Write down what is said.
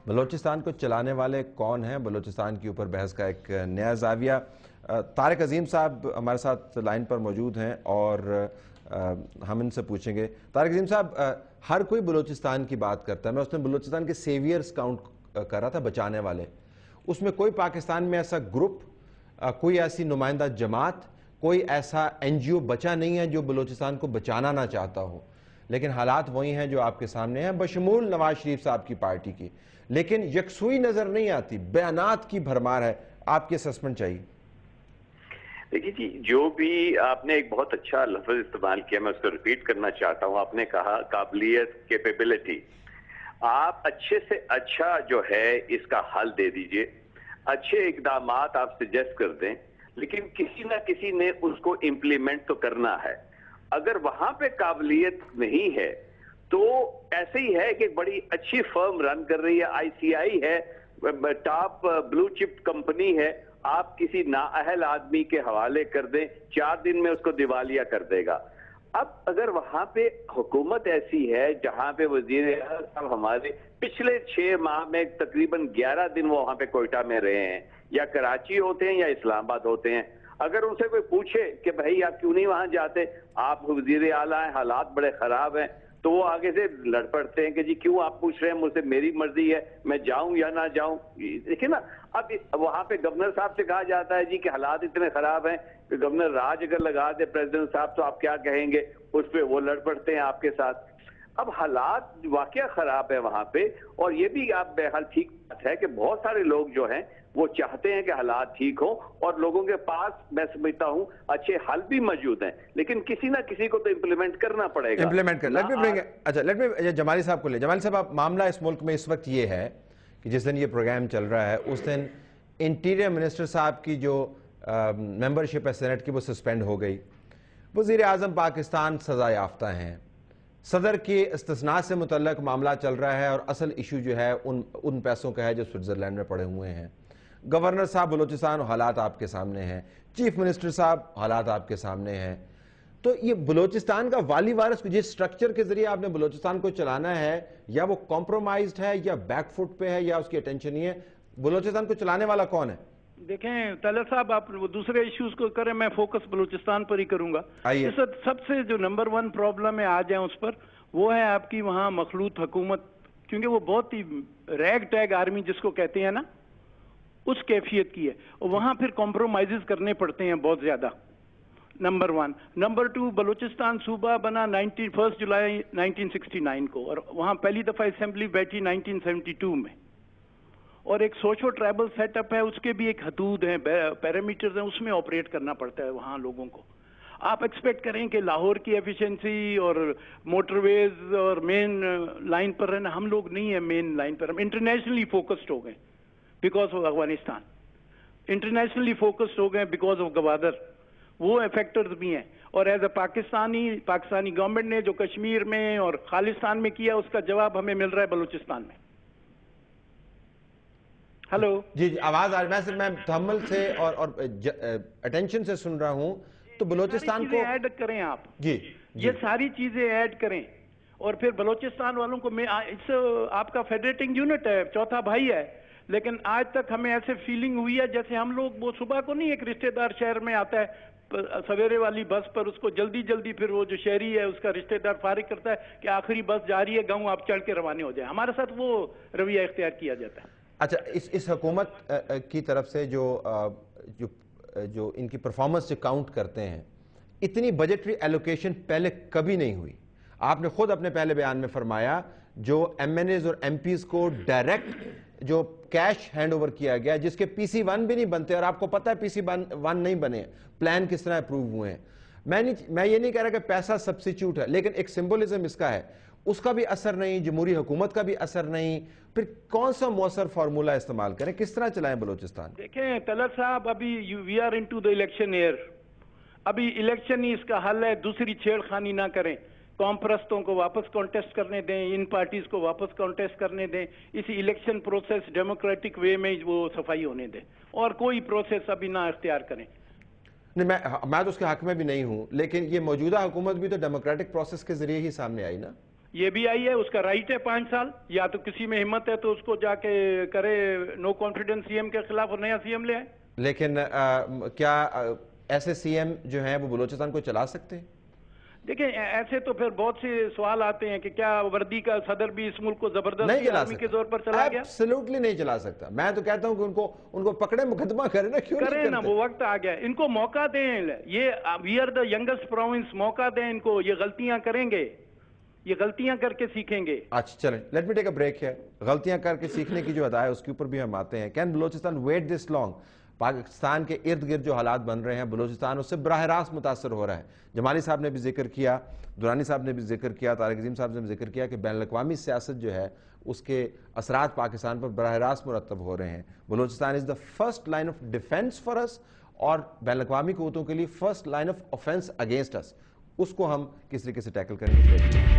بلوچستان کو چلانے والے کون ہیں، بلوچستان کے اوپر بحث کا ایک نیا زاویہ۔ طارق عظیم صاحب ہمارے ساتھ لائن پر موجود ہیں اور ہم ان سے پوچھیں گے۔ طارق عظیم صاحب، ہر کوئی بلوچستان کی بات کرتا ہے، میں اس نے بلوچستان کے سیویئرز کاؤنٹ کر رہا تھا، بچانے والے، اس میں کوئی پاکستان میں ایسا گروپ، کوئی ایسی نمائندہ جماعت، کوئی ایسا این جی او بچا نہیں ہے جو بلوچستان کو بچانا نہ چاہتا ہو، لیکن حالات وہی ہیں جو آپ کے سامنے ہیں، بشمول نواز شریف صاحب کی پارٹی کی، لیکن یکسوئی نظر نہیں آتی، بیانات کی بھرمار ہے۔ آپ کی اسسمنٹ چاہیے۔ دیکھیے جی، جو بھی آپ نے ایک بہت اچھا لفظ استعمال کیا، میں اس کو ریپیٹ کرنا چاہتا ہوں۔ آپ نے کہا قابلیت، کیپیبلٹی۔ آپ اچھے سے اچھا جو ہے اس کا حل دے دیجئے، اچھے اقدامات آپ سجیسٹ کر دیں، لیکن کسی نہ کسی نے اس کو امپلیمنٹ تو کرنا ہے۔ اگر وہاں پہ قابلیت نہیں ہے تو ایسے ہی ہے کہ بڑی اچھی فرم رن کر رہی ہے، آئی سی آئی ہے، ٹاپ بلو چپ کمپنی ہے، آپ کسی نااہل آدمی کے حوالے کر دیں، 4 دن میں اس کو دیوالیہ کر دے گا۔ اب اگر وہاں پہ حکومت ایسی ہے جہاں پہ وزیر اعظم صاحب ہمارے پچھلے 6 ماہ میں تقریباً 11 دن وہ وہاں پہ کوئٹہ میں رہے ہیں، یا کراچی ہوتے ہیں یا اسلام آباد ہوتے ہیں، اگر ان سے کوئی پوچھے کہ بھائی آپ کیوں نہیں وہاں جاتے، آپ وزیر اعلیٰ ہیں، حالات بڑے خراب ہیں، تو وہ آگے سے لڑ پڑتے ہیں کہ جی کیوں آپ پوچھ رہے ہیں مجھ سے، میری مرضی ہے میں جاؤں یا نہ جاؤں۔ دیکھیں نا، اب وہاں پہ گورنر صاحب سے کہا جاتا ہے جی کہ حالات اتنے خراب ہیں کہ گورنر راج اگر لگا دے پریزیڈنٹ صاحب تو آپ کیا کہیں گے، اس پہ وہ لڑ پڑتے ہیں آپ کے ساتھ۔ اب حالات واقعہ خراب ہے وہاں پہ، اور یہ بھی آپ بہرحال ٹھیک بات ہے کہ بہت سارے لوگ جو ہیں وہ چاہتے ہیں کہ حالات ٹھیک ہوں، اور لوگوں کے پاس میں سمجھتا ہوں اچھے حل بھی موجود ہیں، لیکن کسی نہ کسی کو تو امپلیمنٹ کرنا پڑے گا۔ اچھا، جمالی صاحب کو لے۔ جمالی صاحب، آپ معاملہ اس ملک میں اس وقت یہ ہے کہ جس دن یہ پروگرام چل رہا ہے اس دن انٹیریئر منسٹر صاحب کی جو ممبرشپ ہے سینٹ کی وہ سسپینڈ ہو گئی، وزیر اعظم پاکستان سزا یافتہ ہیں، صدر کی استثناء سے متعلق معاملہ چل رہا ہے اور اصل ایشو جو ہے ان پیسوں کا ہے جو سوئٹزرلینڈ میں پڑے ہوئے ہیں، گورنر صاحب بلوچستان حالات آپ کے سامنے ہیں، چیف منسٹر صاحب حالات آپ کے سامنے ہیں، تو یہ بلوچستان کا والی وارث جس سٹرکچر کے ذریعے آپ نے بلوچستان کو چلانا ہے، یا وہ کمپرومائزڈ ہے یا بیک فٹ پہ ہے یا اس کی اٹینشن نہیں ہے، بلوچستان کو چلانے والا کون ہے؟ دیکھیں طلعت صاحب، آپ وہ دوسرے ایشوز کو کریں، میں فوکس بلوچستان پر ہی کروں گا۔ اس وقت سب سے جو نمبر 1 پرابلم ہے، آ جائیں اس پر، وہ ہے آپ کی وہاں مخلوط حکومت، کیونکہ وہ بہت ہی ریگ ٹیگ آرمی جس کو کہتے ہیں نا، اس کیفیت کی ہے، اور وہاں پھر کمپرومائزز کرنے پڑتے ہیں بہت زیادہ، نمبر 1۔ نمبر 2، بلوچستان صوبہ بنا 1 جولائی 1969 کو، اور وہاں پہلی دفعہ اسمبلی بیٹھی 1972 میں، اور ایک سوشو ٹرائبل سیٹ اپ ہے، اس کے بھی ایک حدود ہیں، پیرامیٹرز ہیں، اس میں آپریٹ کرنا پڑتا ہے وہاں لوگوں کو۔ آپ ایکسپیکٹ کریں کہ لاہور کی ایفیشنسی اور موٹر ویز اور مین لائن پر رہنا، ہم لوگ نہیں ہیں مین لائن پر، ہم انٹرنیشنلی فوکسڈ ہو گئے because of Afghanistan, internationally focused ہو گئے بیکاز آف گوادر، وہ فیکٹرز بھی ہیں، اور ایز اے پاکستانی گورنمنٹ نے جو کشمیر میں اور خالصتان میں کیا، اس کا جواب ہمیں مل رہا ہے بلوچستان میں۔ ہلو جی آواز آ رہی ہے، میں تحمل سے اور اٹینشن سے سن رہا ہوں، تو بلوچستان کو ایڈ کریں آپ، جی یہ ساری چیزیں ایڈ کریں، اور پھر بلوچستان والوں کو، آپ کا فیڈریٹنگ یونٹ ہے، چوتھا بھائی ہے، لیکن آج تک ہمیں ایسے فیلنگ ہوئی ہے جیسے ہم لوگ، وہ صبح کو نہیں ایک رشتہ دار شہر میں آتا ہے سویرے والی بس پر، اس کو جلدی پھر وہ جو شہری ہے اس کا رشتہ دار فارغ کرتا ہے کہ آخری بس جا رہی ہے گاؤں، آپ چڑھ کے روانے ہو جائیں، ہمارے ساتھ وہ رویہ اختیار کیا جاتا ہے۔ اچھا، اس حکومت کی طرف سے جو ان کی پرفارمنس جو کاؤنٹ کرتے ہیں، اتنی بجٹری ایلوکیشن پہلے کبھی نہیں ہوئی۔ آپ نے خود اپنے پہلے بیان میں فرمایا جو ایم این ایز اور ایم پیز کو ڈائریکٹ جو کیش ہینڈ اوور کیا گیا، جس کے پی سی 1 بھی نہیں بنتے، اور آپ کو پتہ ہے پی سی 1 نہیں بنے، پلان کس طرح اپروو ہوئے ہیں۔ میں یہ نہیں کہہ رہا کہ پیسہ سبسٹیچیوٹ ہے، لیکن ایک سمبولزم اس کا ہے، اس کا بھی اثر نہیں، جمہوری حکومت کا بھی اثر نہیں، پھر کون سا مؤثر فارمولہ استعمال کریں، کس طرح چلائیں بلوچستان؟ دیکھیں طلعت صاحب، ابھی we are into the election year, ابھی الیکشن ہی اس کا حل ہے، دوسری چھیڑ خانی نہ کریں، قوم پرستوں کو واپس کانٹیسٹ کرنے دیں، ان پارٹیز کو واپس کانٹیسٹ کرنے دیں، اسی الیکشن پروسیس ڈیموکریٹک وے میں وہ صفائی ہونے دیں، اور کوئی پروسیس ابھی نہ اختیار کریں۔ نہیں، میں تو اس کے حق میں بھی نہیں ہوں، لیکن یہ موجودہ حکومت بھی تو ڈیموکریٹک پروسیس کے ذریعے ہی سامنے آئی نا۔ یہ بھی آئی ہے, اس کا رائٹ ہے 5 سال, یا تو کسی میں ہمت ہے تو اس کو جا کے کرے نو کانفیڈنس سی ایم کے خلاف اور نیا سی ایم لے آئے. لیکن کیا ایسے سی ایم جو ہیں وہ بلوچستان کو چلا سکتے ہیں؟ دیکھیں ایسے تو پھر بہت سے سوال آتے ہیں کہ کیا وردی کا صدر بھی اس ملک کو زبردستی آرمی کے زور پر چلا گیا؟ ایبسلیوٹلی نہیں چلا سکتا. میں تو کہتا ہوں کہ ان کو پکڑے, مقدمہ کریں نا, کیوں نہیں کرتے؟ کریں نا, وہ وقت آ گیا, ان کو موقع دیں. یہ we are the youngest province, موقع دیں ان کو. یہ غلطیاں کریں گے, یہ غلطیاں کر کے سیکھیں گے. اچھا چلیں, let me take a break ہے. غلطیاں کر کے سیکھنے کی جو ادا ہے اس کے اوپر بھی ہم آتے ہیں. Can Balochistan wait this long? Pakistan کے ارد گرد جو حالات بن رہے ہیں, بلوچستان اس سے براہ راست متاثر ہو رہا ہے. جمالی صاحب نے بھی ذکر کیا, درانی صاحب نے بھی ذکر کیا, طارق عظیم صاحب نے بھی ذکر کیا کہ بین الاقوامی سیاست جو ہے اس کے اثرات پاکستان پر براہ راست مرتب ہو رہے ہیں. Balochistan is the first line of defence for us, اور بین الاقوامی قوتوں کے لیے first line of offence against us. اس کو ہم کس طریقے سے ٹیکل کریں گے.